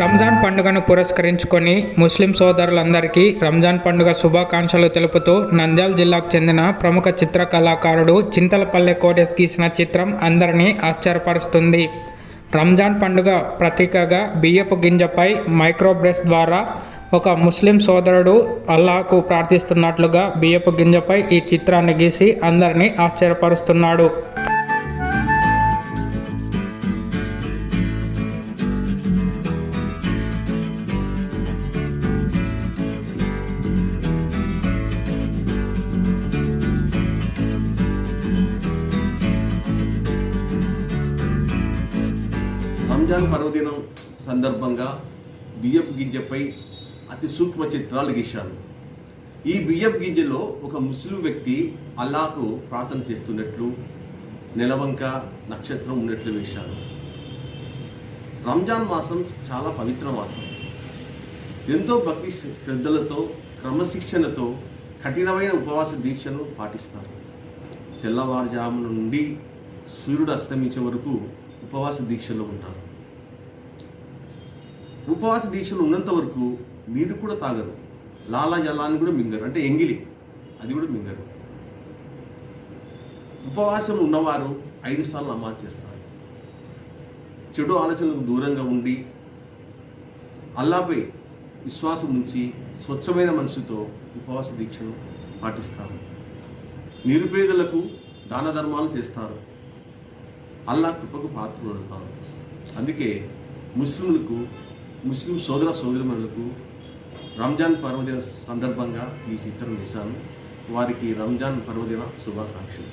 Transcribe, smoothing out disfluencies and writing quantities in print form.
రంజాన్ పండుగను పురస్కరించుకొని ముస్లిం సోదరులందరికీ రంజాన్ పండుగ శుభాకాంక్షలు తెలుపుతూ నంద్యాల జిల్లాకు చెందిన ప్రముఖ చిత్ర కళాకారుడు చింతలపల్లె కోటేశ్ గీసిన చిత్రం అందరినీ ఆశ్చర్యపరుస్తుంది. రంజాన్ పండుగ ప్రతీకగా బియ్యపు గింజపై మైక్రోబ్రెస్ ద్వారా ఒక ముస్లిం సోదరుడు అల్లాహకు ప్రార్థిస్తున్నట్లుగా బియ్యపు గింజపై ఈ చిత్రాన్ని గీసి అందరినీ ఆశ్చర్యపరుస్తున్నాడు. రంజాన్ పర్వదినం సందర్భంగా బియ్యపు గింజపై అతి సూక్ష్మ చిత్రాలు గీశాను. ఈ బియ్యపు గింజలో ఒక ముస్లిం వ్యక్తి అల్లాహకు ప్రార్థన చేస్తున్నట్లు నెలవంక నక్షత్రం ఉన్నట్లు వేశాను. రంజాన్ మాసం చాలా పవిత్ర మాసం. ఎంతో భక్తి శ్రద్ధలతో క్రమశిక్షణతో కఠినమైన ఉపవాస దీక్షను పాటిస్తారు. తెల్లవారుజామున నుండి సూర్యుడు అస్తమించే వరకు ఉపవాస దీక్షలో ఉంటారు. ఉపవాస దీక్షలు ఉన్నంత వరకు నీరు కూడా తాగరు, లాలాజలాన్ని కూడా మింగరు, అంటే ఎంగిలి అది కూడా మింగరు. ఉపవాసం ఉన్నవారు 5 సార్లు నమాజ్ చేస్తారు. చెడు ఆలోచనలకు దూరంగా ఉండి అల్లాపై విశ్వాసం ఉంచి స్వచ్ఛమైన మనసుతో ఉపవాస దీక్షను పాటిస్తారు. నిరుపేదలకు దాన ధర్మాలు చేస్తారు. అల్లా కృపకు పాత్రలు అవుతారు. అందుకే ముస్లిం సోదర సోదరిమణులకు రంజాన్ పర్వదిన సందర్భంగా ఈ చిత్రం వేశాను. వారికి రంజాన్ పర్వదిన శుభాకాంక్షలు.